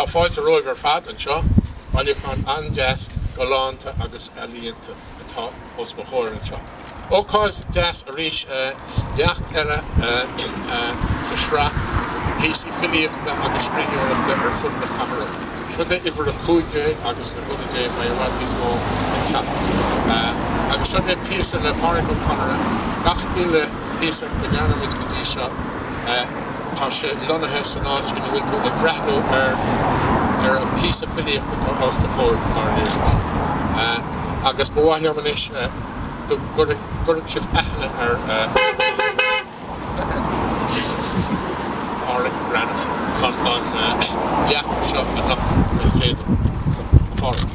Tá fáilte roimh ar fad anseo, bhaile chun an-deas go lánta agus alíonta atá os go chóir anseo. Ócáis deas a rís deacht eile sa sra, písí filiíochta agus scríneoireachta ar fud na camera. Siúda ifar a cúide agus na budaide mai bhailís mó an teach. Agus siúda písa le Páraic Ó Conaire, gach ile písa go neanamid go dtí seo, tá sé lonathe san áit ina bhfuil tú a breathnú ar a písa filiíochta os na Cúirt mar níor. Agus bhhaile am is gurg sibh ethna ar Páraic Breathnach chun an leach seo a nach go chéadú. Páraic.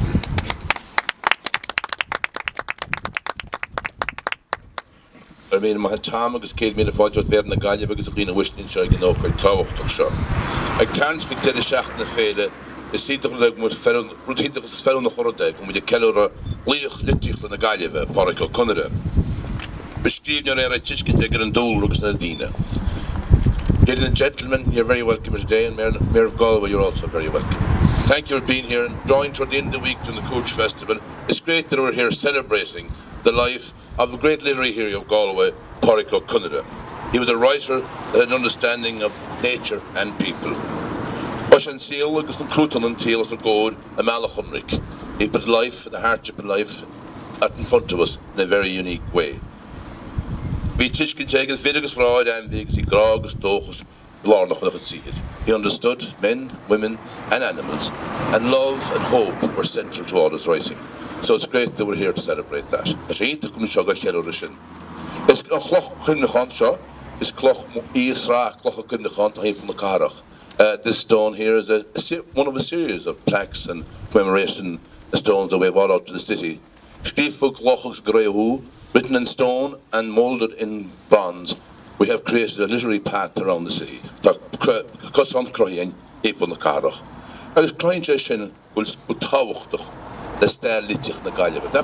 I mean, my Tom agus céad míle fáilte na Galway agus a riina wistin seo ag an ócaid táhachtach seo. Ag tansk ag teir seach na féile, is sídach le mu rútínach is fel na chordaig, mu de ceúra líoch litich le na Galway, Pádraic Ó Conaire. Bestíbne ar a tiiscin ag an dúl agus na dína. Ladies and gentlemen, you're very welcome today, and Mayor of Galway, you're also very welcome. Thank you for being here and joining toward the end of the week during the Cúirt Festival. It's great that we're here celebrating the life of the great literary hero of Galway, Pádraic Ó Conaire. He was a writer that had an understanding of nature and people. Oshan Seal agus an Cruton and Teal of the God, a Malachunric. He put life and the hardship of life out in front of us in a very unique way. We Tishkin Jagas, Vidagus Freud, and Vigs, Gragus, Dochus, Lornach, and Seed. He understood men, women, and animals, and love and hope were central to all his writing. So it's great that we're here to celebrate that. This stone here is one of a series of plaques and commemoration stones that we have all out to the city. Written in stone and moulded in bronze, we have created a literary path around the city. That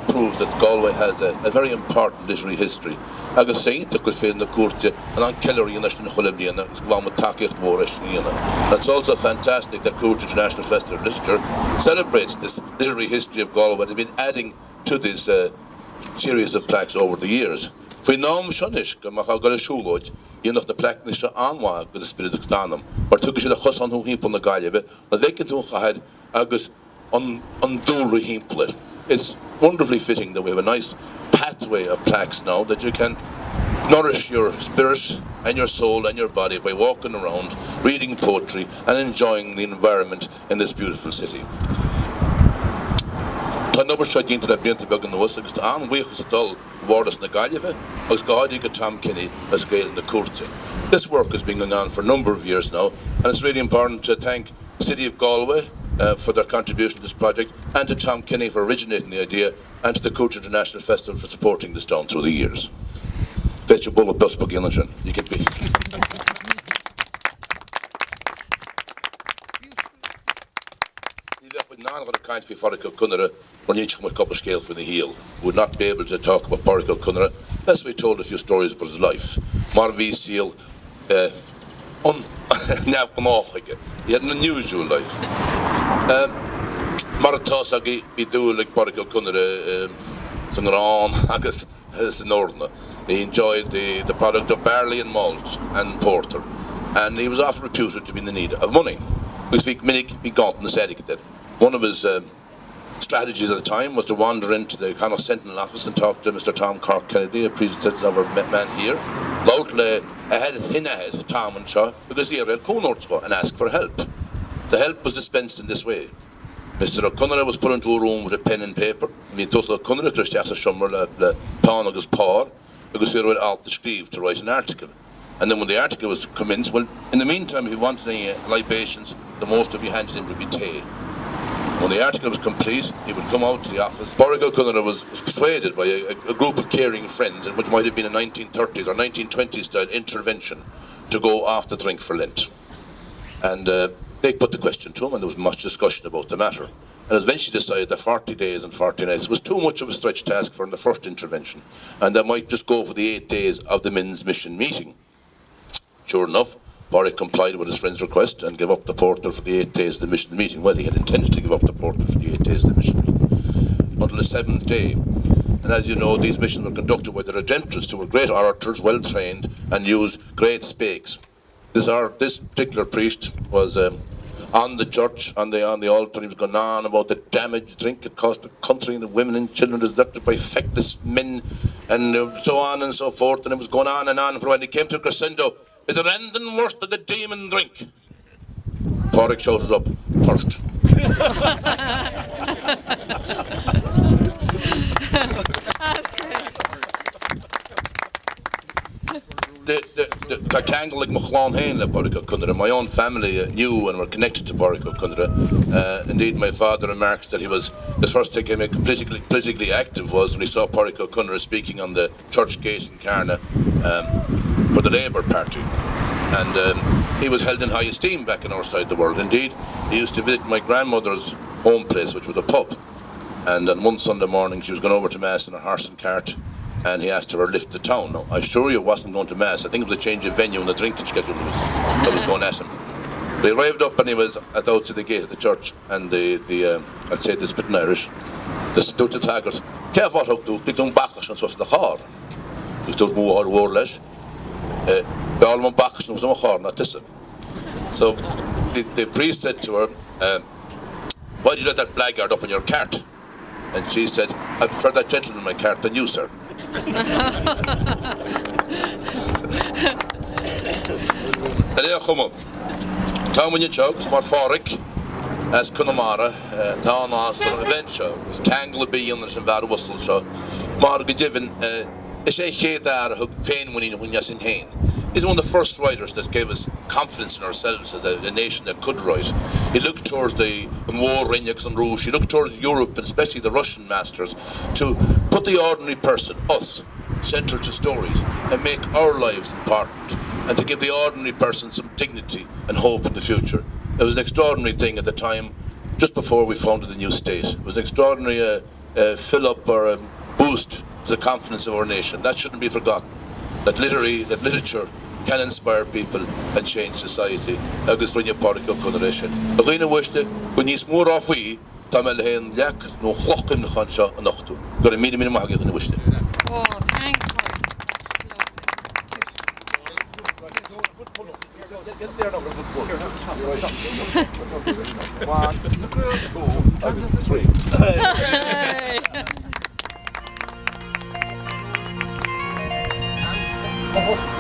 proves that Galway has a very important literary history. That's also fantastic that Cúirt International Festival of Literature celebrates this literary history of Galway and has been adding to this series of plaques over the years. Fwy nám sionish go mach agad siúlóid íonach na plaque nisha anwa go the spirit of stanam. Mar tuga sé a chosan hú hímpel na Galway na leikin tú chahead agus undúlri hímpler. It's wonderfully fitting that we have a nice pathway of plaques now that you can nourish your spirit and your soul and your body by walking around, reading poetry and enjoying the environment in this beautiful city. Tá nobar seo dínta le blianta beag an nuas agus tá anmhaochas adul bhórdas na Galway agus gádaí go Tom Kenny as Gael in the Cúirt. This work has been going on for a number of years now, and it's really important to thank the City of Galway for their contribution to this project, and to Tom Kenny for originating the idea, and to the Cúirt International Festival for supporting the stone through the years. Fetch your bullet bus book in you can be. Pádraic Ó Conaire when each come a couple of scale for the heel would not be able to talk about Pádraic Ó Conaire unless we told a few stories about his life. Marvi Seal he had an unusual life. Maratasagi be do like Pádraic Ó Conaire agus the northern. He enjoyed the product of barley and malt and porter, and he was often reputed to be in the need of money. We speak Minnick be gaunt in the Sedic. One of his strategies at the time was to wander into the kind of Sentinel office and talk to Mr. Tom Cork Kennedy, a predecessor of our man here. Loudly ahead Tom and Shaw, because he read Cúirt and asked for help. The help was dispensed in this way. Mr. Ó Conaire was put into a room with a pen and paper. I mean, Ó Conaire Christias a Shummer le Pán agus Pár, because he read out the Steve to write an article. And then when the article was commenced, well, in the meantime, if he wanted any libations, the most to be handed him would be tea. When the article was complete, he would come out to the office. Pádraic Ó Conaire was persuaded by a group of caring friends, in which might have been a 1930s or 1920s style intervention, to go off the drink for Lent. And they put the question to him, and there was much discussion about the matter. And eventually decided that 40 days and 40 nights was too much of a stretch task for the first intervention, and they might just go for the 8 days of the men's mission meeting. Sure enough, Páraic complied with his friend's request and gave up the portal for the 8 days of the mission meeting. Well, he had intended to give up the portal for the 8 days of the mission meeting until the 7th day. And as you know, these missions were conducted by the Redemptorists, who were great orators, well trained, and used great spakes. This particular priest was on the church, on the altar. He was going on about the damage drink it caused the country and the women and children deserted by feckless men, and so on and so forth. And it was going on and on for when he came to crescendo. Is there anything worse than the demon drink? Padraic shouted up, thirst. The Kangle like Machlán Hain le Páraic Ó Conaire. My own family knew and were connected to Páraic Ó Conaire. Indeed, my father remarks that his first time he became politically active was when he saw Páraic Ó Conaire speaking on the church gate in Carna for the Labour Party. And he was held in high esteem back in our side of the world. Indeed, he used to visit my grandmother's home place, which was a pub. And on one Sunday morning, she was going over to Mass in a horse and cart, and he asked her to lift the town. Now, I assure you it wasn't going to Mass. I think it was a change of venue in the drinking schedule that was going at him. They arrived up and he was at the outside the gate of the church, and I'd say this bit in Irish, the stúte taggart, "Ceaf áthach tú, clic dún bachas an sos the char." Clic dún mú war leis. Bealman bachas an sos char, not this. So the priest said to her, "Why did you let that blackguard up in your cart?" And she said, "I prefer that gentleman in my cart than you, sir." Tá mun chugs mar Páraic as Connemara tá nás an event show is Kangle be on the Var Wustle show mar given is a chédar hug féin when yasin hain. He's one of the first writers that gave us confidence in ourselves as a nation that could write. He looked towards the war Renyaks and Rouge. He looked towards Europe, and especially the Russian masters, to put the ordinary person, us, central to stories and make our lives important, and to give the ordinary person some dignity and hope in the future. It was an extraordinary thing at the time, just before we founded the new state. It was an extraordinary fill-up or boost to the confidence of our nation. That shouldn't be forgotten. That literature can inspire people and change society. Agus rinne Páraic Ó Conaire sin. A rinne wiste, when you smór off we, tamel hen leak no chlochim na chansha an ochtu. Got a mini mahagi rinne wiste. Oh, thanks. One, 2, 3.